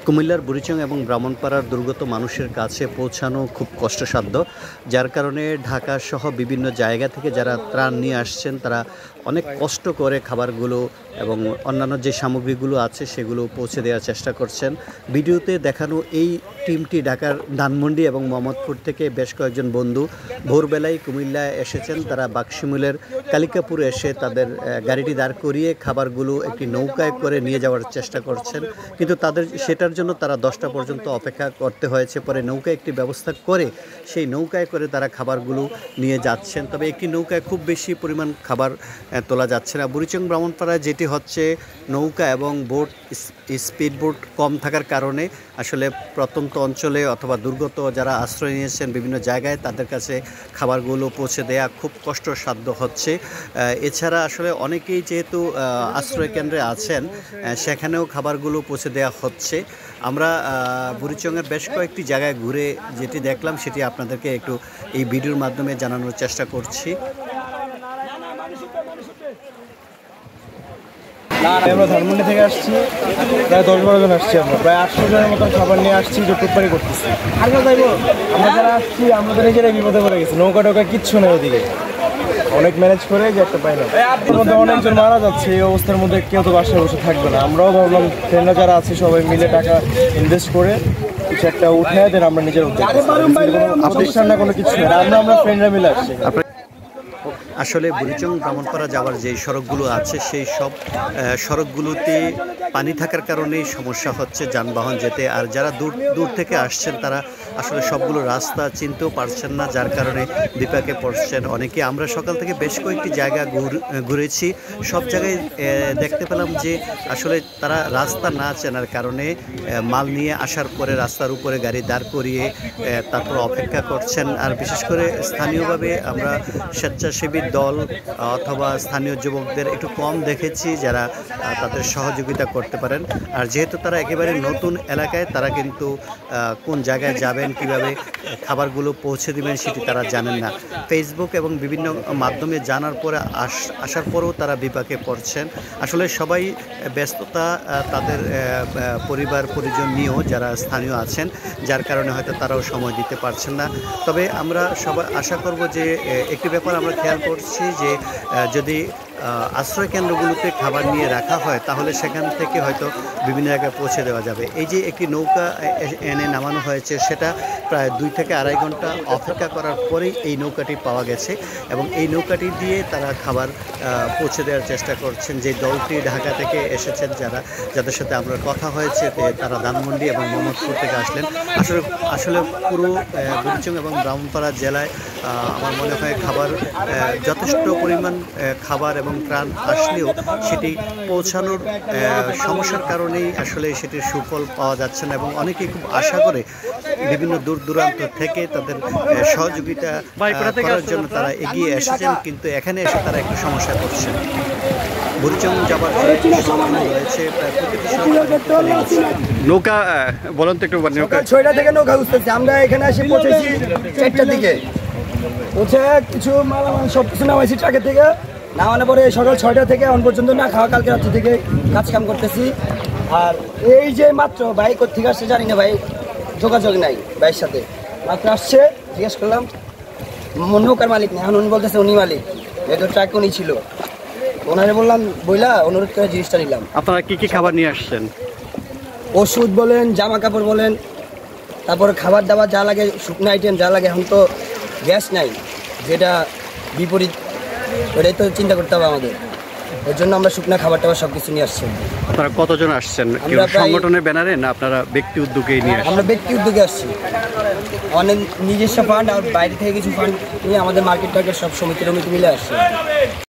কুমিল্লার বুড়িচং এবং ব্রাহ্মণপাড়ার দুর্গত মানুষের কাছে পৌঁছানো খুব কষ্টসাধ্য, যার কারণে ঢাকা সহ বিভিন্ন জায়গা থেকে যারা ত্রাণ নিয়ে আসছেন তারা অনেক কষ্ট করে খাবারগুলো এবং অন্যান্য যে সামগ্রীগুলো আছে সেগুলো পৌঁছে দেওয়ার চেষ্টা করছেন। ভিডিওতে দেখানো এই টিমটি ঢাকার ধানমন্ডি এবং মোহাম্মদপুর থেকে বেশ কয়েকজন বন্ধু ভোরবেলায় কুমিল্লায় এসেছেন। তারা বাক্সিমুলের কালিকাপুরে এসে তাদের গাড়িটি দাঁড় করিয়ে খাবারগুলো একটি নৌকায় করে নিয়ে যাওয়ার চেষ্টা করছেন, কিন্তু তাদের সেটার জন্য তারা 10টা পর্যন্ত অপেক্ষা করতে হয়েছে। পরে নৌকায় একটি ব্যবস্থা করে সেই নৌকায় করে তারা খাবারগুলো নিয়ে যাচ্ছেন। তবে একটি নৌকায় খুব বেশি পরিমাণ খাবার তোলা যাচ্ছে না। বুড়িচং ব্রাহ্মণপাড়ায় যেটি হচ্ছে নৌকা এবং বোট, স্পিড বোট কম থাকার কারণে আসলে প্রত্যন্ত অঞ্চলে অথবা দুর্গত যারা আশ্রয় নিয়েছেন বিভিন্ন জায়গায় তাদের কাছে খাবারগুলো পৌঁছে দেওয়া খুব কষ্টসাধ্য হচ্ছে। এছাড়া আসলে অনেকেই যেহেতু আশ্রয় কেন্দ্রে আছেন সেখানেও খাবারগুলো পৌঁছে দেওয়া হচ্ছে। আমরা বুড়িচংয়ের বেশ কয়েকটি জায়গায় ঘুরে যেটি দেখলাম সেটি আপনাদেরকে একটু এই ভিডিওর মাধ্যমে জানানোর চেষ্টা করছি। আমরা ধানমন্ডি থেকে আসছি, প্রায় 10-12 জন আসছি। আমরা প্রায় 800 জনের মতন খাবার নিয়ে আসছি, যে টুকপারি করতেছি। আমরা যারা আসছি আমরা তো নিজেরাই বিপদে পড়ে গেছি, নৌকা টোকা কিচ্ছু নেই ওদিকে। অনেক ম্যানেজ করে যে একটা পাই না, মধ্যে অনেকজন মারা যাচ্ছে। এই অবস্থার মধ্যে কেউ তো বাসায় বসে থাকবে না। আমরাও ভাবলাম ফ্রেন্ডরা যারা আছে সবাই মিলে টাকা ইনভেস্ট করে কিছু একটা উঠে দেন আমরা নিজের উদ্যোগ, প্রতিষ্ঠান না কোনো কিছু না, আমরা ফ্রেন্ডরা মিলে আসছি। আসলে বুড়িচং ব্রাহ্মণপাড়া যাওয়ার যে সড়কগুলো আছে সেই সব সড়কগুলোতে পানি থাকার কারণেই সমস্যা হচ্ছে যানবাহন যেতে। আর যারা দূর থেকে আসছেন তারা আসলে সবগুলো রাস্তা চিনতেও পারছেন না, যার কারণে বিপাকে পড়ছেন অনেকে। আমরা সকাল থেকে বেশ কয়েকটি জায়গা ঘুরেছি, সব জায়গায় দেখতে পেলাম যে আসলে তারা রাস্তা না চেনার কারণে মাল নিয়ে আসার পরে রাস্তার উপরে গাড়ি দাঁড় করিয়ে তারপর অপেক্ষা করছেন। আর বিশেষ করে স্থানীয়ভাবে আমরা স্বেচ্ছাসেবী দল অথবা স্থানীয় যুবকদের একটু কম দেখেছি যারা তাদের সহযোগিতা করতে পারেন। আর যেহেতু তারা একেবারে নতুন এলাকায়, তারা কিন্তু কোন জায়গায় যাবেন, কিভাবে খাবারগুলো পৌঁছে দিবেন সেটি তারা জানেন না। ফেসবুক এবং বিভিন্ন মাধ্যমে জানার পরে আসার পরেও তারা বিপাকে পড়ছেন। আসলে সবাই ব্যস্ততা, তাদের পরিবার পরিজন নিয়েও যারা স্থানীয় আছেন, যার কারণে হয়তো তারাও সময় দিতে পারছেন না। তবে আমরা সবাই আশা করব যে একটি ব্যাপার আমরা খেয়াল করছি যে যদি আশ্রয় কেন্দ্রগুলোতে খাবার নিয়ে রাখা হয় তাহলে সেখান থেকে হয়তো বিভিন্ন জায়গায় পৌঁছে দেওয়া যাবে। এই যে একটি নৌকা এনে নামানো হয়েছে সেটা প্রায় 2 থেকে আড়াই ঘন্টা অপেক্ষা করার পরেই এই নৌকাটি পাওয়া গেছে এবং এই নৌকাটি দিয়ে তারা খাবার পৌঁছে দেওয়ার চেষ্টা করছেন। যে দলটি ঢাকা থেকে এসেছেন, যাদের সাথে আমরা কথা হয়েছে তারা ধানমন্ডি এবং মোহাম্মদপুর থেকে আসলেন। আসলে পুরো বুড়িচং এবং ব্রাহ্মণপাড়া জেলায় আমার মনে হয় খাবার যথেষ্ট পরিমাণ খাবার এবং ত্রাণ আসলেও সেটি পৌঁছানোর সমস্যার কারণেই আসলে সেটির সুফল পাওয়া যাচ্ছে না এবং অনেকেই খুব আশা করে বিভিন্ন দূর দূরান্ত থেকে তাদের সহযোগিতা করার জন্য তারা এগিয়ে এসেছেন, কিন্তু এখানে এসে তারা একটু সমস্যা করছেন। বুড়িচং যাবার রয়েছে নৌকা, বলেন তো একটু। নৌকা 6টা থেকে নৌকা উঠতেছে, আমরা এখানে এসে পৌঁছেছি 4টার দিকে। পৌঁছে কিছু মালামাল সব কিছু নামাইছি ট্রাকের থেকে, নামানোর পরে সকাল 6টা থেকে এখন পর্যন্ত না খাওয়া, কালকে রাত্রি থেকে কাজ কাম করতেছি। আর এই যে মাত্র ভাই কোথেকে আসছে জানি না, ভাই যোগাযোগ নাই ভাইয়ের সাথে। মাত্র আসছে, জিজ্ঞেস করলাম নৌকার মালিক নেই, এখন উনি বলতেছে উনি মালিক, যেহেতু ট্রাক উনি ছিল। ওনারে বললাম বইলা অনুরোধ করে জিনিসটা নিলাম। আপনারা কি কি খাবার নিয়ে আসছেন? ওষুধ বলেন, জামা কাপড় বলেন, তারপরে খাবার দাবার যা লাগে, শুকনো আইটেম যা লাগে। এখন তো গ্যাস নাই, যেটা বিপরীত, ওটাই তো চিন্তা করতে হবে আমাদের। ওর জন্য আমরা শুকনো খাবার টাবার সব কিছু নিয়ে আসছি। আপনারা কতজন আসছেন? সংগঠনের ব্যানারে না আপনারা ব্যক্তি উদ্যোগেই নিয়ে আসছেন? আমরা ব্যক্তি উদ্যোগে আসছি, অনেক নিজস্ব ফান্ড আর বাইরে থেকে কিছু ফান্ড নিয়ে আমাদের মার্কেট টার্গেট সব সমিতি মিলে আসছে।